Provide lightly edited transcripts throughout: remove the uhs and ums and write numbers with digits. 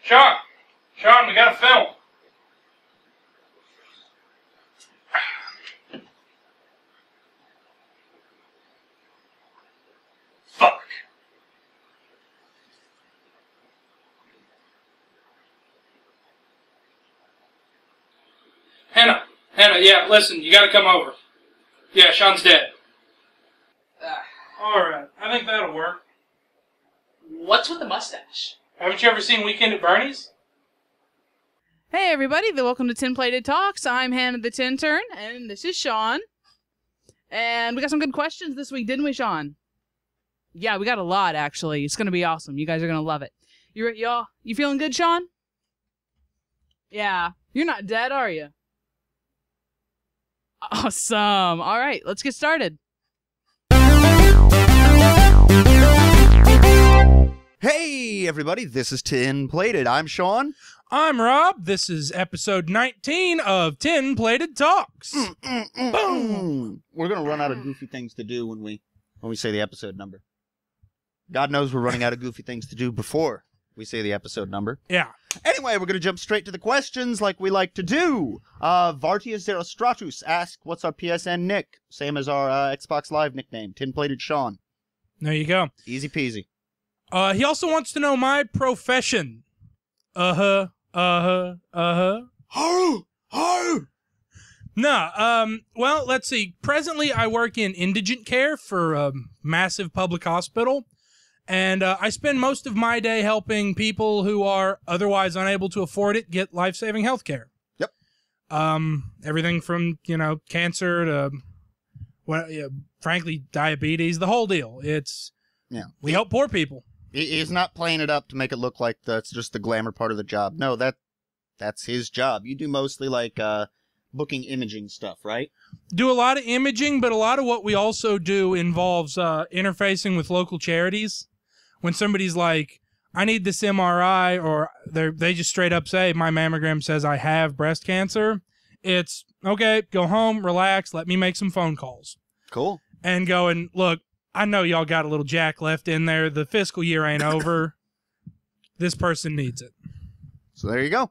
Sean! Sean, we got a film. Fuck. Hannah, yeah, listen, you gotta come over. Yeah, Sean's dead. Alright, I think that'll work. What's with the mustache? Haven't you ever seen Weekend at Bernie's? Hey everybody, welcome to Tin Plated Talks. I'm Hannah the Tintern, and this is Sean. And we got some good questions this week, didn't we, Sean? Yeah, we got a lot, actually. It's gonna be awesome. You guys are gonna love it. You feeling good, Sean? Yeah. You're not dead, are you? Awesome. Alright, let's get started. Hey everybody, this is Tin Plated. I'm Sean. I'm Rob. This is episode 19 of Tin Plated Talks. Boom! We're gonna run out of goofy things to do when we say the episode number. God knows we're running out of goofy things to do before we say the episode number. Yeah. Anyway, we're gonna jump straight to the questions like we like to do. Vartius Zerostratus asked, "What's our PSN nick?" Same as our Xbox Live nickname, Tin Plated Sean. There you go. Easy peasy. He also wants to know my profession. Well, let's see. Presently, I work in indigent care for a massive public hospital, and I spend most of my day helping people who are otherwise unable to afford it get life-saving health care. Yep. Everything from, cancer to, frankly, diabetes, the whole deal. We help poor people. He's not playing it up to make it look like that's just the glamour part of the job. No, that's his job. You do mostly like booking imaging stuff, right? Do a lot of imaging, but a lot of what we also do involves interfacing with local charities. When somebody's like, I need this MRI, or they just straight up say, my mammogram says I have breast cancer, it's, okay, go home, relax, let me make some phone calls. Cool. And going, look, I know y'all got a little jack left in there. The fiscal year ain't over. This person needs it. So there you go.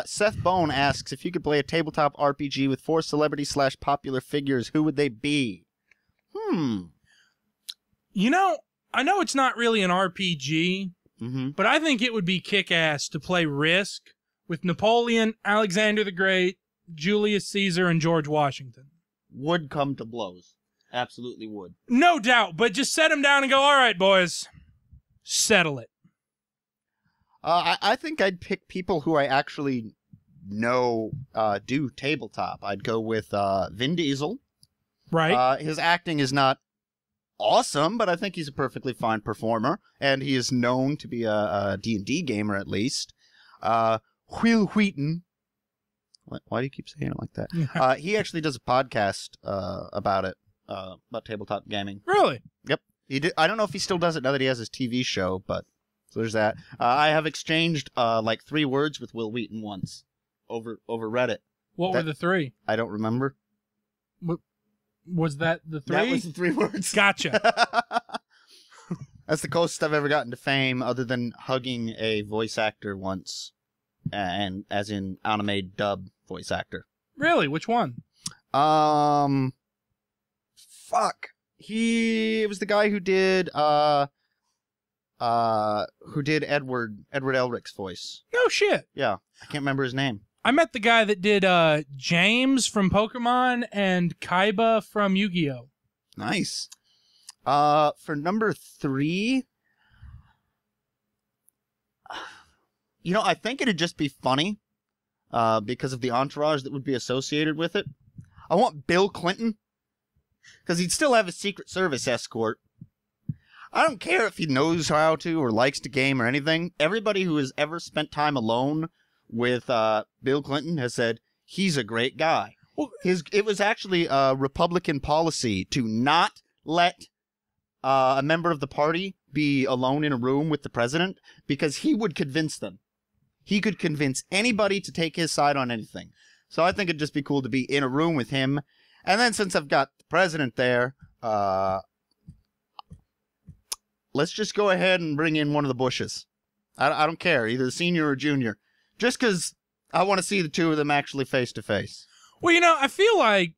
Seth Bone asks, if you could play a tabletop RPG with 4 celebrity/popular figures, who would they be? I know it's not really an RPG, but I think it would be kick-ass to play Risk with Napoleon, Alexander the Great, Julius Caesar, and George Washington. Would come to blows. Absolutely would. No doubt, but just set them down and go, all right, boys, settle it. I think I'd pick people who I actually know do tabletop. I'd go with Vin Diesel. Right. His acting is not awesome, but I think he's a perfectly fine performer, and he is known to be a D&D gamer at least. Will Wheaton. Why do you keep saying it like that? He actually does a podcast about it. About tabletop gaming. Really? Yep. He did. I don't know if he still does it now that he has his TV show, but so there's that. I have exchanged like 3 words with Will Wheaton once over Reddit. What were the 3? I don't remember. Was that the 3? That was the 3 words. Gotcha. That's the closest I've ever gotten to fame, other than hugging a voice actor once, and as in anime dub voice actor. Really? Which one? Fuck. It was the guy who did Edward Elric's voice. No shit. Yeah. I can't remember his name. I met the guy that did James from Pokemon and Kaiba from Yu-Gi-Oh! Nice. For number 3, I think it'd just be funny because of the entourage that would be associated with it. I want Bill Clinton. Because he'd still have a Secret Service escort. I don't care if he knows how to or likes to game or anything. Everybody who has ever spent time alone with Bill Clinton has said he's a great guy. Well, it was actually a Republican policy to not let a member of the party be alone in a room with the president because he would convince them. He could convince anybody to take his side on anything. So I think it'd just be cool to be in a room with him. And then since I've got the president there, let's just go ahead and bring in one of the Bushes. I don't care, either senior or junior. Just because I want to see the two of them actually face to face. Well, I feel like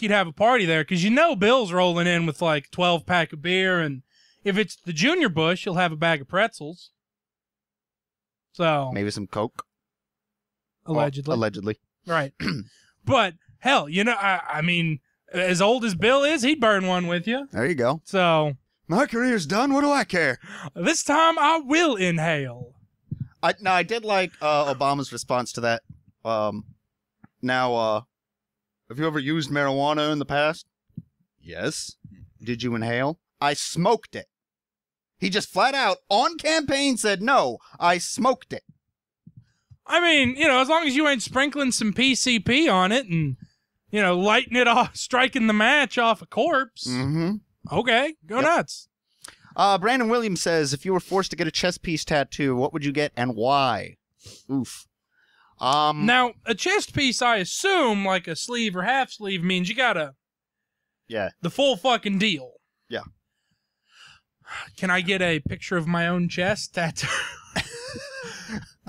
you'd have a party there because Bill's rolling in with like 12-pack of beer, and if it's the junior Bush, he'll have a bag of pretzels. So maybe some Coke. Allegedly. Allegedly. Right. But hell, I mean, as old as Bill is, he'd burn one with you. There you go. So my career's done. What do I care? This time I will inhale. I did like Obama's response to that. Now, have you ever used marijuana in the past? Yes. Did you inhale? I smoked it. He just flat out on campaign said, no, I smoked it. I mean, as long as you ain't sprinkling some PCP on it and, lighting it off, striking the match off a corpse. Mm-hmm. Okay, go nuts. Brandon Williams says, if you were forced to get a chest piece tattoo, what would you get and why? Oof. Now, a chest piece, I assume, like a sleeve or half sleeve, means you gotta... Yeah. The full fucking deal. Yeah. Can I get a picture of my own chest tattoo?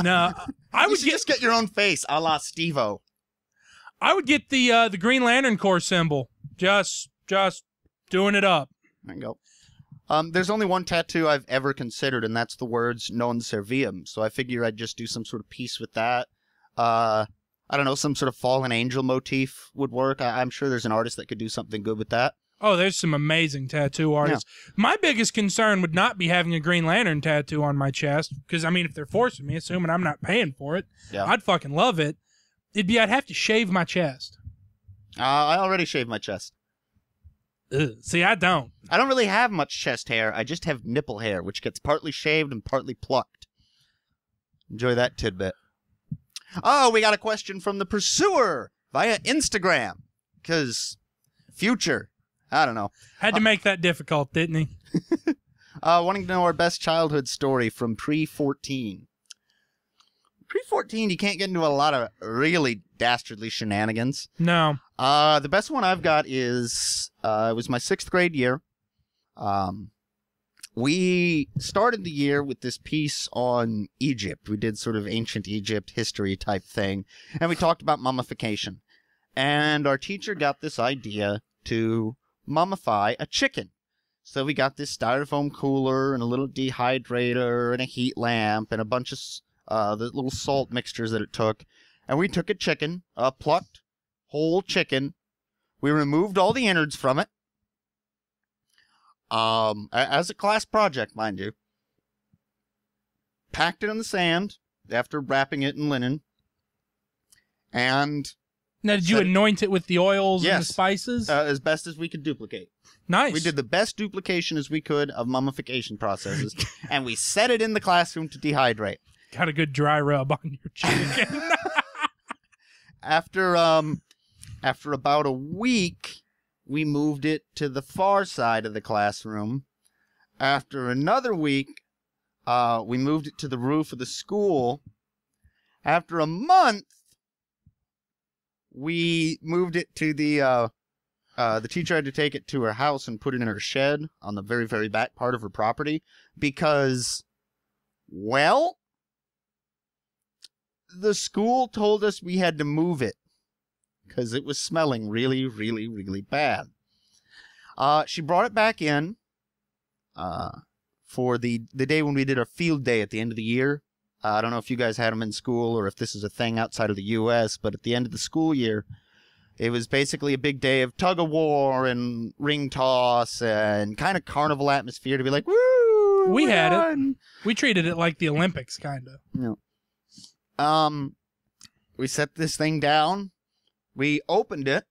No, I would just get your own face, a la Steve-O. I would get the Green Lantern Corps symbol. Just doing it up. There you go. There's only one tattoo I've ever considered, and that's the words "Non Serviam." So I figure I'd just do some sort of piece with that. I don't know, some sort of fallen angel motif would work. I'm sure there's an artist that could do something good with that. Oh, there's some amazing tattoo artists. Yeah. My biggest concern would not be having a Green Lantern tattoo on my chest, because, I mean, if they're forcing me, assuming I'm not paying for it, I'd fucking love it. I'd have to shave my chest. I already shaved my chest. Ugh. See, I don't. I don't really have much chest hair. I just have nipple hair, which gets partly shaved and partly plucked. Enjoy that tidbit. Oh, we got a question from the pursuer via Instagram. Because future... I don't know. Had to make that difficult, didn't he? Wanting to know our best childhood story from pre-14. Pre-14, you can't get into a lot of really dastardly shenanigans. No. The best one I've got is, it was my 6th grade year. We started the year with this piece on Egypt. We did sort of ancient Egypt history type thing. And we talked about mummification. And our teacher got this idea to mummify a chicken. So we got this styrofoam cooler and a little dehydrator and a heat lamp and a bunch of the little salt mixtures that it took. And we took a chicken, a plucked whole chicken. We removed all the innards from it. As a class project, mind you. Packed it in the sand after wrapping it in linen. And... Now, did you anoint it with the oils and the spices? As best as we could duplicate. Nice. We did the best duplication as we could of mummification processes, and we set it in the classroom to dehydrate. Got a good dry rub on your chicken. After about a week, we moved it to the far side of the classroom. After another week, we moved it to the roof of the school. After a month, we moved it to the teacher had to take it to her house and put it in her shed on the very, very back part of her property because, well, the school told us we had to move it because it was smelling really, really, really bad. She brought it back in for the day when we did our field day at the end of the year. I don't know if you guys had them in school or if this is a thing outside of the U.S., but at the end of the school year, it was basically a big day of tug-of-war and ring toss and kind of carnival atmosphere to be like, woo! We had it. We treated it like the Olympics, kind of. Yeah. We set this thing down. We opened it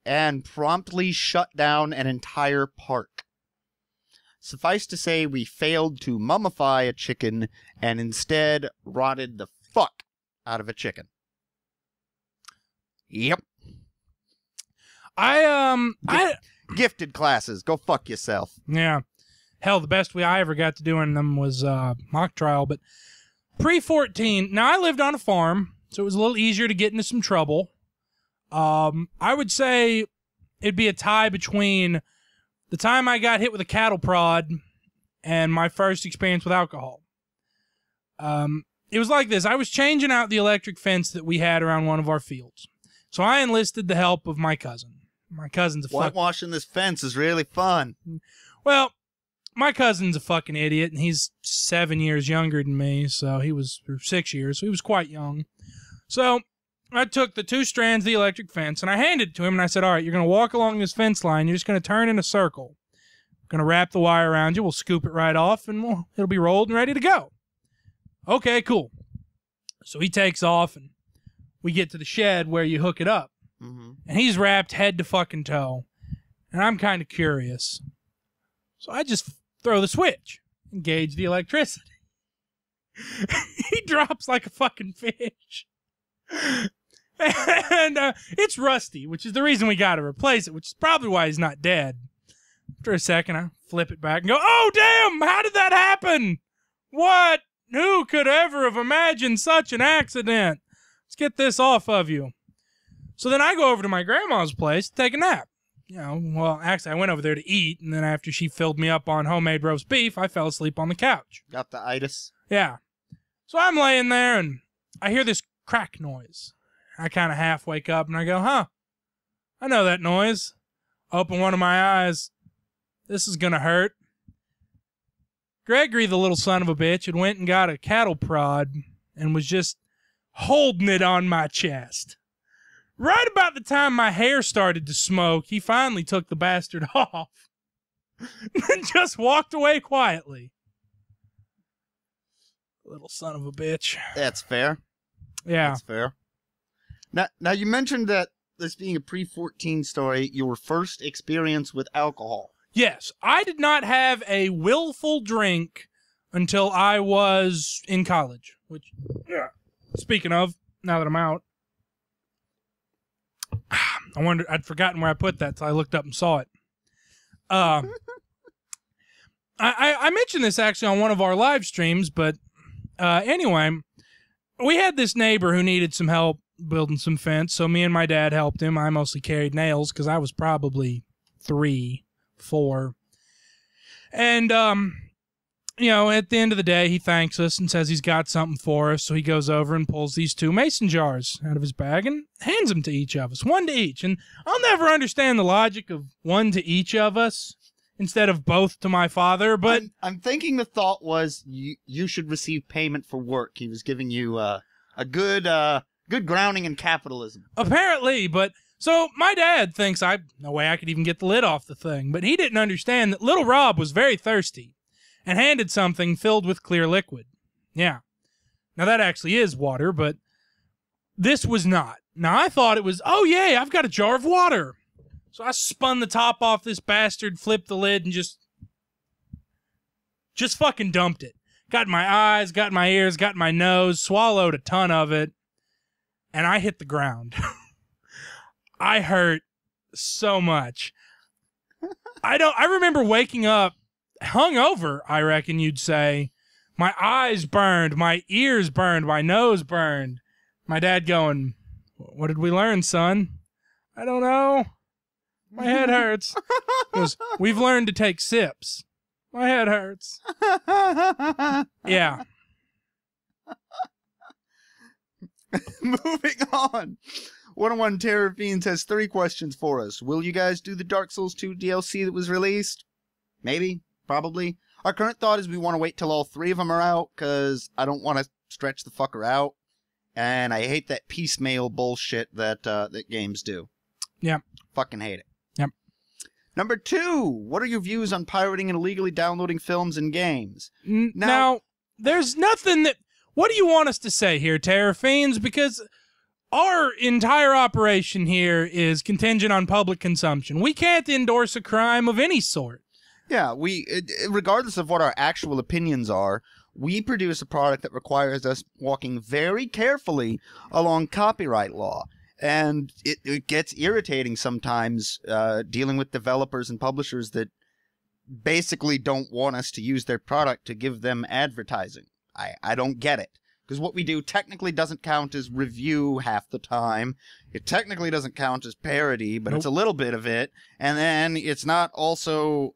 and promptly shut down an entire park. Suffice to say, we failed to mummify a chicken and instead rotted the fuck out of a chicken. Yep. Gifted classes. Go fuck yourself. Yeah. Hell, the best I ever got to do in them was mock trial. But pre-14, now I lived on a farm, so it was a little easier to get into some trouble. I would say it'd be a tie between the time I got hit with a cattle prod and my first experience with alcohol. It was like this. I was changing out the electric fence that we had around one of our fields. So I enlisted the help of my cousin. My cousin's a Whitewashing this fence is really fun. Well, my cousin's a fucking idiot, and he's 7 years younger than me, so he was, or 6 years, so he was quite young. So I took the 2 strands of the electric fence, and I handed it to him, and I said, all right, you're going to walk along this fence line. You're just going to turn in a circle. I'm going to wrap the wire around you. We'll scoop it right off, and it'll be rolled and ready to go. Okay, cool. So he takes off, and we get to the shed where you hook it up. Mm-hmm. And he's wrapped head to fucking toe. And I'm kind of curious. So I just throw the switch, engage the electricity. He drops like a fucking fish. And it's rusty, which is the reason we got to replace it, which is probably why he's not dead. After a second, I flip it back and go, oh, damn, how did that happen? What? Who could ever have imagined such an accident? Let's get this off of you. So then I go over to my grandma's place to take a nap. You know, well, actually, I went over there to eat, and then after she filled me up on homemade roast beef, I fell asleep on the couch. Got the itis. Yeah. So I'm laying there, and I hear this crack noise. I kind of half wake up, and I go, huh, I know that noise. Open one of my eyes. This is going to hurt. Gregory, the little son of a bitch, had went and got a cattle prod and was just holding it on my chest. Right about the time my hair started to smoke, he finally took the bastard off and just walked away quietly. Little son of a bitch. That's fair. Yeah. That's fair. Now you mentioned that this being a pre-14 story, your first experience with alcohol. Yes, I did not have a willful drink until I was in college, which, yeah. Speaking of, now that I'm out, I wondered, I'd forgotten where I put that, so I looked up and saw it. I mentioned this actually on one of our live streams, but anyway, we had this neighbor who needed some help building some fence, so me and my dad helped him. I mostly carried nails because I was probably 3, 4. And, you know, at the end of the day, he thanks us and says he's got something for us. So he goes over and pulls these 2 mason jars out of his bag and hands them to each of us, 1 to each. And I'll never understand the logic of 1 to each of us instead of both to my father. But I'm thinking the thought was you should receive payment for work. He was giving you a good grounding in capitalism. Apparently, but so my dad thinks no way I could even get the lid off the thing. But he didn't understand that little Rob was very thirsty and handed something filled with clear liquid. Yeah. Now, that actually is water, but this was not. Now, I thought it was, oh, yay, I've got a jar of water. So I spun the top off this bastard, flipped the lid, and just fucking dumped it. Got in my eyes, got in my ears, got in my nose, swallowed a ton of it, and I hit the ground. I hurt so much. I remember waking up hungover, I reckon you'd say. My eyes burned, my ears burned, my nose burned. My dad going, what did we learn, son? I don't know. My head hurts. He goes, we've learned to take sips. My head hurts. Yeah. Moving on. 101 Terror Fiends has 3 questions for us. Will you guys do the Dark Souls 2 DLC that was released? Maybe. Probably. Our current thought is we want to wait till all 3 of them are out, because I don't want to stretch the fucker out. And I hate that piecemeal bullshit that games do. Yeah. Fucking hate it. Yep. Number 2, what are your views on pirating and illegally downloading films and games? Now, there's nothing that... What do you want us to say here, Terror Fiends? Because our entire operation here is contingent on public consumption. We can't endorse a crime of any sort. Yeah, regardless of what our actual opinions are, we produce a product that requires us walking very carefully along copyright law. And it gets irritating sometimes dealing with developers and publishers that basically don't want us to use their product to give them advertising. I don't get it. Because what we do technically doesn't count as review half the time. It technically doesn't count as parody, but it's a little bit of it. And then it's not also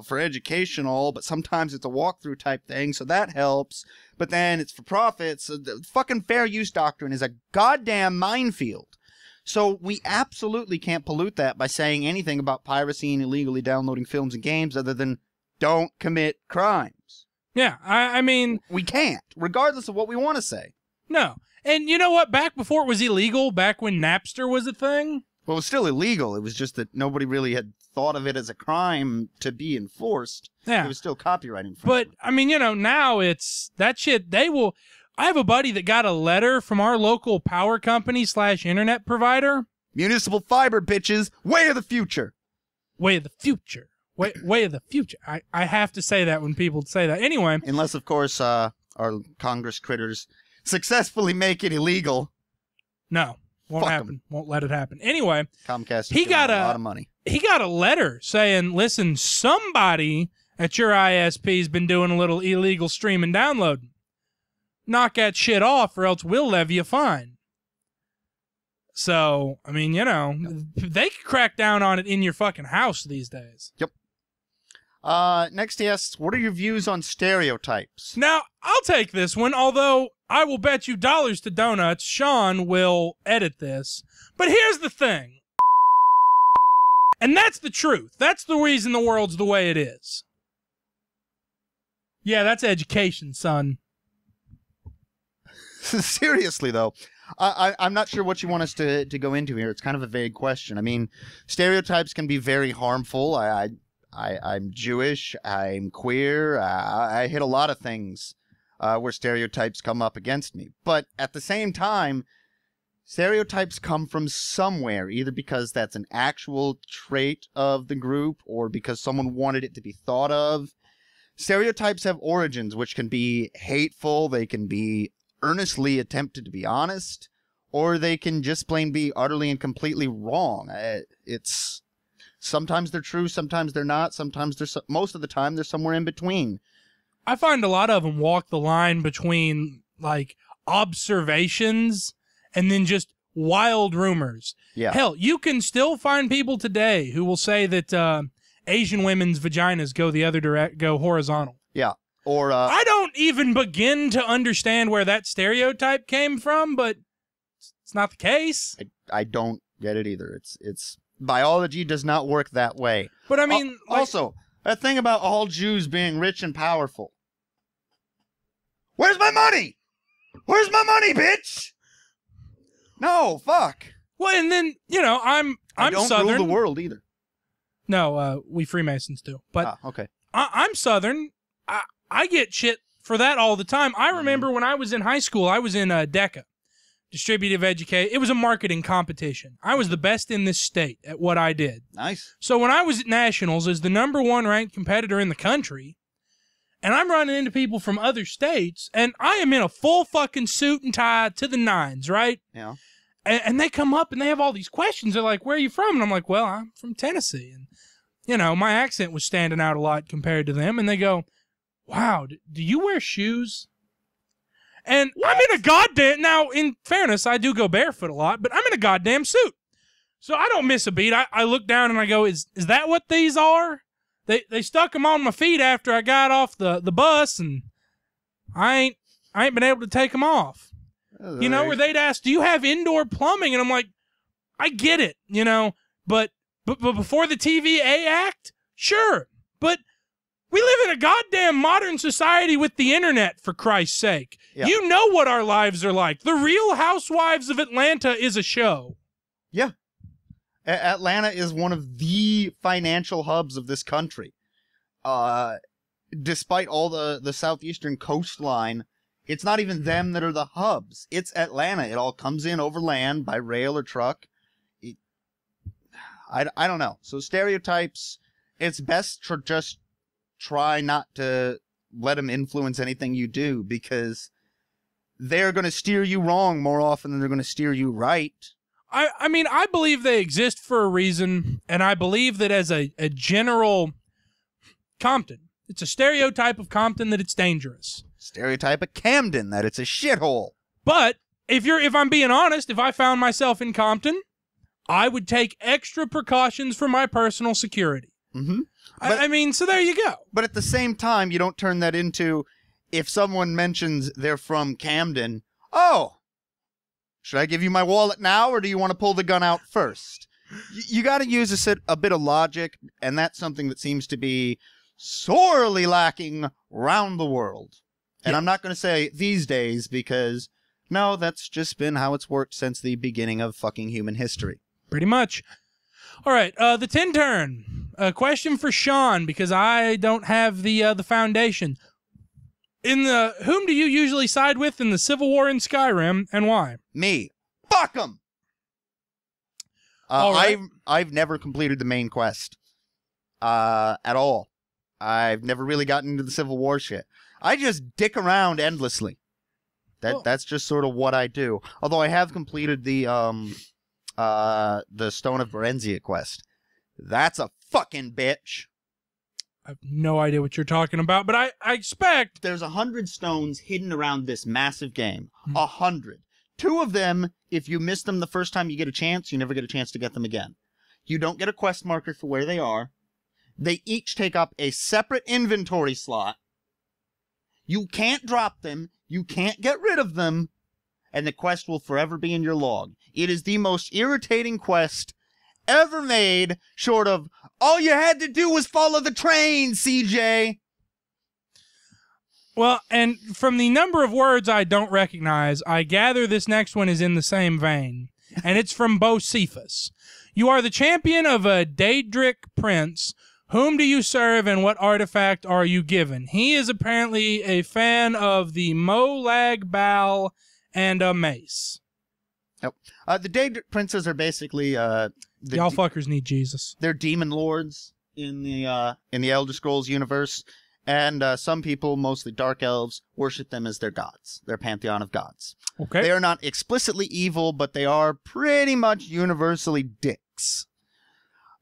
for educational, but sometimes it's a walkthrough type thing, so that helps. But then it's for profit, so the fucking fair use doctrine is a goddamn minefield. So we absolutely can't pollute that by saying anything about piracy and illegally downloading films and games other than don't commit crimes. Yeah, I mean... We can't, regardless of what we want to say. No. And you know what? Back before it was illegal, back when Napster was a thing... Well, it was still illegal. It was just that nobody really had thought of it as a crime to be enforced. Yeah. It was still copyright infringement. But, I mean, you know, now it's... That shit, they will... I have a buddy that got a letter from our local power company / internet provider. Municipal fiber, bitches. Way of the future. Way of the future. Way of the future. I have to say that when people say that. Anyway. Unless, of course, our Congress critters successfully make it illegal. No. Won't happen. Won't let it happen. Anyway. Comcast is got a lot of money. He got a letter saying, listen, somebody at your ISP's been doing a little illegal stream and downloading. Knock that shit off or else we'll levy a fine. So, I mean, you know, they can crack down on it in your fucking house these days. Yep. Next he asks, what are your views on stereotypes? Now, I'll take this one, although I will bet you dollars to donuts Sean will edit this. But here's the thing. And that's the truth. That's the reason the world's the way it is. Yeah, that's education, son. Seriously, though, I'm not sure what you want us to go into here. It's kind of a vague question. I mean, stereotypes can be very harmful. I'm Jewish. I'm queer. I hit a lot of things where stereotypes come up against me. But at the same time, stereotypes come from somewhere, either because that's an actual trait of the group or because someone wanted it to be thought of. Stereotypes have origins, which can be hateful. They can be earnestly attempted to be honest, or they can just plain be utterly and completely wrong. It's sometimes they're true, sometimes they're not, sometimes most of the time they're somewhere in between. I find a lot of them walk the line between like observations and then just wild rumors. Yeah. Hell, you can still find people today who will say that Asian women's vaginas go horizontal. Yeah. Or I don't even begin to understand where that stereotype came from, but it's not the case. I don't get it either. It's biology does not work that way. But I mean, also, that thing about all Jews being rich and powerful. Where's my money? Where's my money, bitch? No, fuck. Well, and then, you know, I'm don't Southern. rule the world either. No, we Freemasons do. But okay. I'm Southern. I get shit for that all the time. I remember when I was in high school, I was in DECA, Distributive Education. It was a marketing competition. I was the best in this state at what I did. Nice. So when I was at Nationals as the #1 ranked competitor in the country, and I'm running into people from other states, and I am in a full fucking suit and tie to the nines, right? Yeah. And they come up and they have all these questions. They're like, where are you from? And I'm like, well, I'm from Tennessee. And, you know, my accent was standing out a lot compared to them. And they go, wow, do you wear shoes? And I'm in a goddamn... Now, in fairness, I do go barefoot a lot, but I'm in a goddamn suit. So I don't miss a beat. I look down and I go, is that what these are? They stuck them on my feet after I got off the bus, and I ain't been able to take them off. You know, where they'd ask, do you have indoor plumbing? And I'm like, I get it, you know, but before the TVA Act, sure, but we live in a goddamn modern society with the internet, for Christ's sake. Yeah. You know what our lives are like. The Real Housewives of Atlanta is a show. Yeah. Atlanta is one of the financial hubs of this country. Despite all the southeastern coastline, it's not even them that are the hubs. It's Atlanta. It all comes in over land by rail or truck. I don't know. So stereotypes, it's best to just try not to let them influence anything you do, because they're going to steer you wrong more often than they're going to steer you right. I mean, I believe they exist for a reason, and I believe that as a general Compton, it's a stereotype of Compton that it's dangerous. stereotype of Camden, that it's a shithole. But if I'm being honest, if I found myself in Compton, I would take extra precautions for my personal security. Mm-hmm. I mean, so there you go. But at the same time, you don't turn that into, if someone mentions they're from Camden, oh, should I give you my wallet now, or do you want to pull the gun out first? You got to use a bit of logic, and that's something that seems to be sorely lacking round the world. And I'm not going to say these days, because, no, that's just been how it's worked since the beginning of fucking human history. Pretty much. All right, the 10 turn. A question for Sean, because I don't have the foundation. Whom do you usually side with in the Civil War in Skyrim, and why? Me. Fuck 'em! Right. I've never completed the main quest. At all. I've never really gotten into the Civil War shit. I just dick around endlessly. That's just sort of what I do. Although I have completed the Stone of Berenzia quest. That's a fucking bitch. I have no idea what you're talking about, but I expect... There's 100 stones hidden around this massive game. 100. 2 of them, if you miss them the first time you get a chance, you never get a chance to get them again. You don't get a quest marker for where they are. They each take up a separate inventory slot. You can't drop them. You can't get rid of them. And the quest will forever be in your log. It is the most irritating quest ever made, short of, all you had to do was follow the train, CJ. Well, and from the number of words I don't recognize, I gather this next one is in the same vein. And it's from Bocephus. You are the champion of a Daedric prince. Whom do you serve, and what artifact are you given? He is apparently a fan of the Molag Bal and a mace. Yep. The Daedric princes are basically y'all fuckers need Jesus. They're demon lords in the Elder Scrolls universe, and some people, mostly dark elves, worship them as their gods, their pantheon of gods. Okay. They are not explicitly evil, but they are pretty much universally dicks.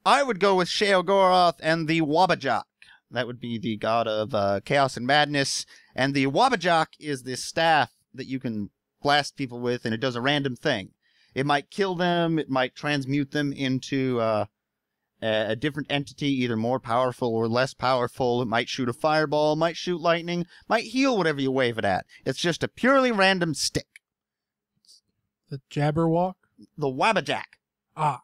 I would go with Sheogorath and the Wabajak. That would be the god of chaos and madness, and the Wabajak is this staff that you can blast people with, and it does a random thing. It might kill them, it might transmute them into a different entity, either more powerful or less powerful. It might shoot a fireball, might shoot lightning, might heal whatever you wave it at. It's just a purely random stick. The Jabberwock? The Wabajak. Ah.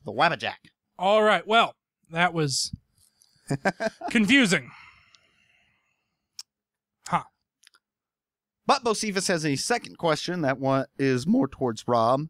The Wabajak. All right, well, that was confusing. Huh. But Bocephus has a second question. That one is more towards Rob.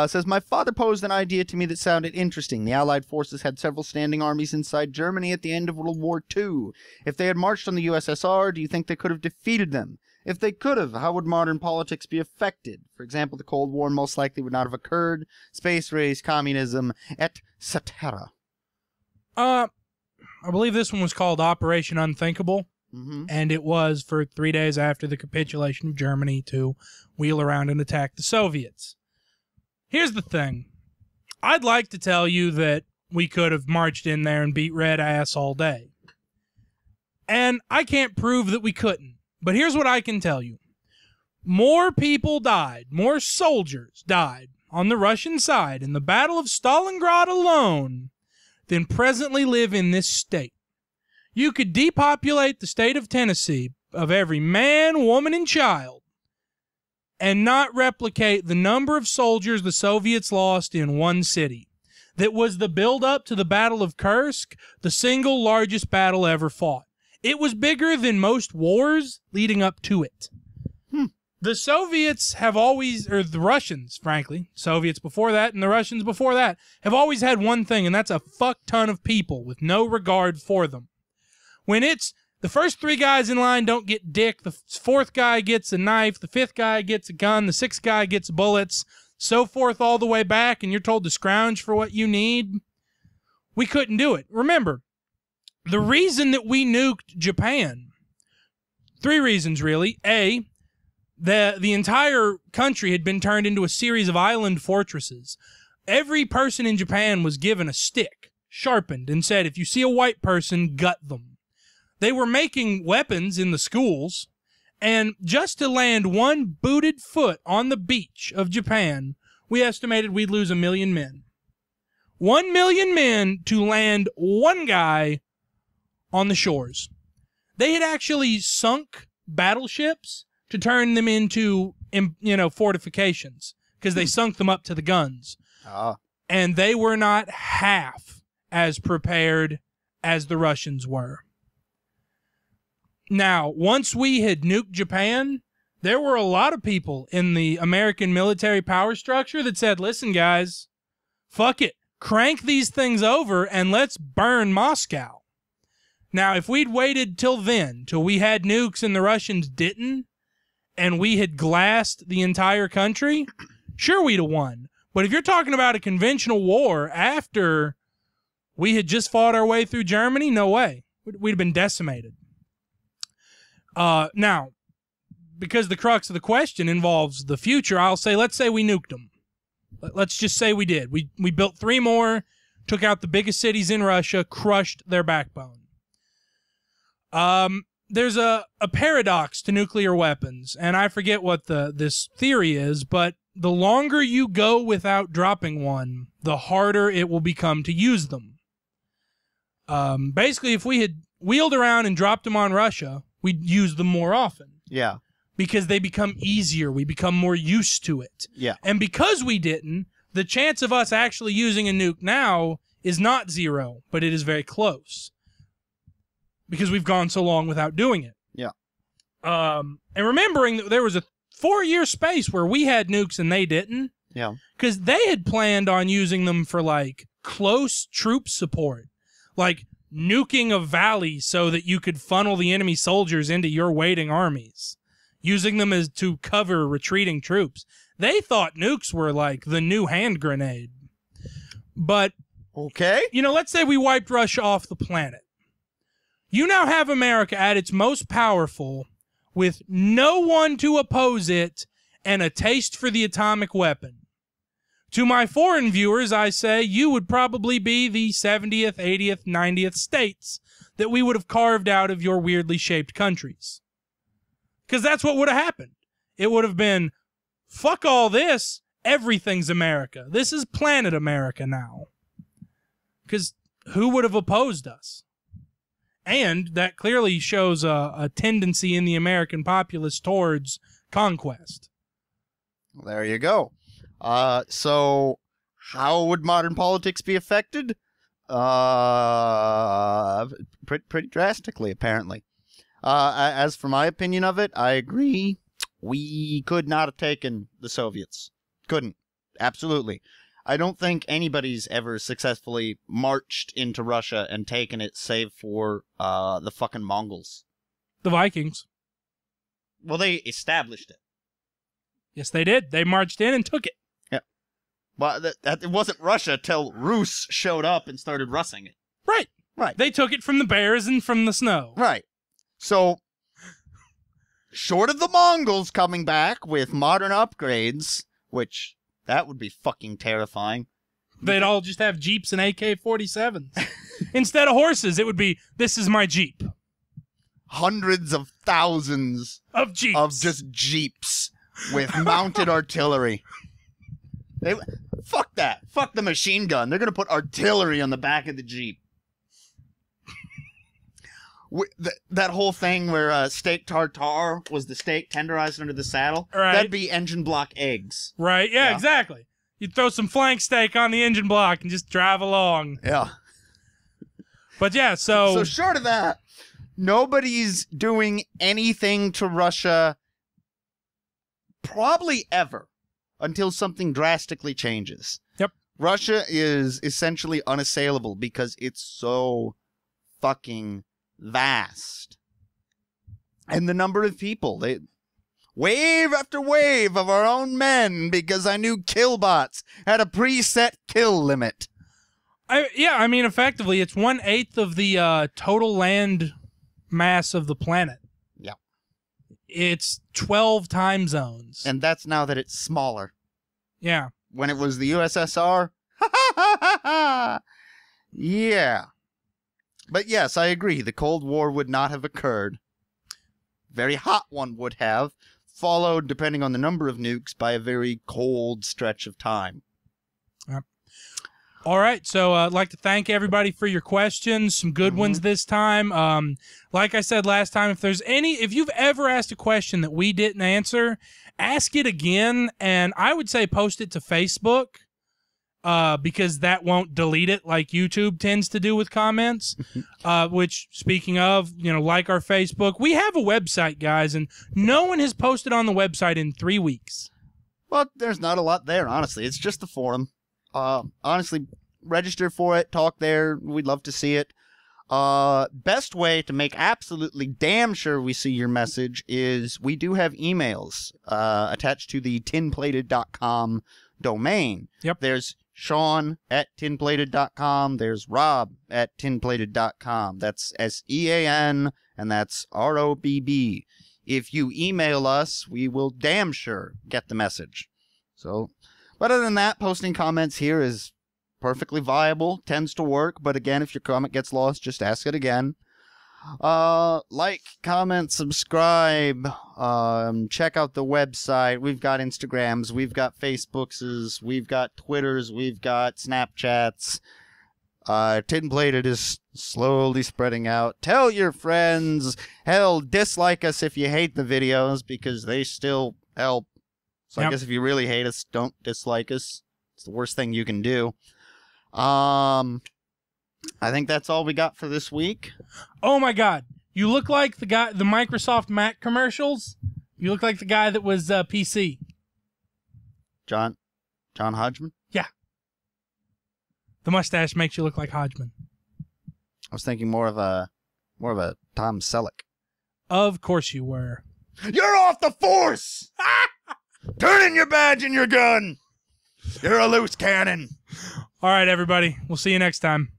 Says, my father posed an idea to me that sounded interesting. The Allied forces had several standing armies inside Germany at the end of World War II. If they had marched on the USSR, do you think they could have defeated them? If they could have, how would modern politics be affected? For example, the Cold War most likely would not have occurred. Space race, communism, etc. I believe this one was called Operation Unthinkable. Mm-hmm. And it was for 3 days after the capitulation of Germany to wheel around and attack the Soviets. Here's the thing. I'd like to tell you that we could have marched in there and beat red ass all day. And I can't prove that we couldn't. But here's what I can tell you. More people died, more soldiers died on the Russian side in the Battle of Stalingrad alone than presently live in this state. You could depopulate the state of Tennessee of every man, woman, and child and not replicate the number of soldiers the Soviets lost in one city. That was the build-up to the Battle of Kursk, the single largest battle ever fought. It was bigger than most wars leading up to it. The Soviets have always, or the Russians, frankly, Soviets before that and the Russians before that, have always had one thing, and that's a fuck ton of people with no regard for them. When it's the first 3 guys in line don't get dick, the 4th guy gets a knife, the 5th guy gets a gun, the 6th guy gets bullets, so forth all the way back, and you're told to scrounge for what you need, we couldn't do it. Remember, the reason that we nuked Japan, 3 reasons really. A, the entire country had been turned into a series of island fortresses. Every person in Japan was given a stick, sharpened, and said, if you see a white person, gut them. They were making weapons in the schools, And just to land one booted foot on the beach of Japan, we estimated we'd lose 1 million men. 1 million men to land one guy on the shores. They had actually sunk battleships to turn them into, fortifications because they sunk them up to the guns. And they were not half as prepared as the Russians were. Now, once we had nuked Japan, there were a lot of people in the American military power structure that said, listen, guys, fuck it. Crank these things over and let's burn Moscow. Now, if we'd waited till then, till we had nukes and the Russians didn't, and we had glassed the entire country, sure, we'd have won. But if you're talking about a conventional war after we had just fought our way through Germany, no way. We'd have been decimated. Now, because the crux of the question involves the future, I'll say, let's say we nuked them. Let's just say we did. We built 3 more, took out the biggest cities in Russia, crushed their backbone. There's a paradox to nuclear weapons, and I forget what this theory is, but the longer you go without dropping one, the harder it will become to use them. Basically, if we had wheeled around and dropped them on Russia, we'd use them more often. Yeah. Because they become easier. We become more used to it. Yeah. And because we didn't, the chance of us actually using a nuke now is not 0, but it is very close. Because we've gone so long without doing it. Yeah. And remembering that there was a 4-year space where we had nukes and they didn't. Yeah. Because they had planned on using them for, like, close troop support. Like, nuking a valley so that you could funnel the enemy soldiers into your waiting armies. Using them as to cover retreating troops. They thought nukes were like the new hand grenade. But, okay, let's say we wiped Russia off the planet. You now have America at its most powerful with no one to oppose it and a taste for the atomic weapon. To my foreign viewers, I say you would probably be the 70th, 80th, 90th states that we would have carved out of your weirdly shaped countries. Because that's what would have happened. It would have been, fuck all this, everything's America. This is planet America now. Because who would have opposed us? And that clearly shows a tendency in the American populace towards conquest. Well, there you go. So, how would modern politics be affected? Pretty drastically, apparently. As for my opinion of it, I agree. We could not have taken the Soviets. Couldn't. Absolutely. I don't think anybody's ever successfully marched into Russia and taken it, save for the fucking Mongols. The Vikings. Well, they established it. Yes, they did. They marched in and took it. Yeah. Well, it wasn't Russia till Rus showed up and started Russing it. Right. Right. They took it from the bears and from the snow. Right. So, short of the Mongols coming back with modern upgrades, which that would be fucking terrifying. They'd all just have Jeeps and AK-47s. Instead of horses, it would be, this is my Jeep. Hundreds of thousands of Jeeps. Of just Jeeps with mounted artillery. Fuck that. Fuck the machine gun. They're going to put artillery on the back of the Jeep. That whole thing where steak tartare was the steak tenderized under the saddle, right. That'd be engine block eggs. Right, yeah, exactly. You'd throw some flank steak on the engine block and just drive along. Yeah. But yeah, so short of that, nobody's doing anything to Russia probably ever until something drastically changes. Yep. Russia is essentially unassailable because it's so fucking vast. And the number of people, wave after wave of our own men, because I knew killbots had a preset kill limit. I mean, effectively, it's 1/8 of the total land mass of the planet. Yeah. It's 12 time zones. And that's now that it's smaller. Yeah. When it was the USSR, yeah. But yes, I agree. The Cold War would not have occurred. very hot one would have, followed, depending on the number of nukes, by a very cold stretch of time. All right, so I'd like to thank everybody for your questions. Some good ones this time. Like I said last time, if you've ever asked a question that we didn't answer, ask it again, and I would say post it to Facebook, because that won't delete it like YouTube tends to do with comments. Which, speaking of, like our Facebook, we have a website, guys, and no one has posted on the website in 3 weeks. Well, there's not a lot there, honestly. It's just the forum. Honestly, register for it, talk there. We'd love to see it. Best way to make absolutely damn sure we see your message is we do have emails attached to the tinplated.com domain. Yep. There's Sean at tinplated.com. There's Rob at tinplated.com. That's SEAN, and that's ROBB. If you email us, we will damn sure get the message. So, but other than that, posting comments here is perfectly viable, tends to work, but again, if your comment gets lost, just ask it again. Like, comment, subscribe, check out the website. We've got Instagrams, we've got Facebooks, we've got Twitters, we've got Snapchats. Tin Plated is slowly spreading out. Tell your friends. Hell, dislike us if you hate the videos, because they still help. So I guess if you really hate us, don't dislike us. It's the worst thing you can do. I think that's all we got for this week. Oh my God. You look like the Microsoft Mac commercials. You look like the guy that was PC. John Hodgman? Yeah. The mustache makes you look like Hodgman. I was thinking more of a Tom Selleck. Of course you were. You're off the force! Turn in your badge and your gun! You're a loose cannon! All right, everybody. We'll see you next time.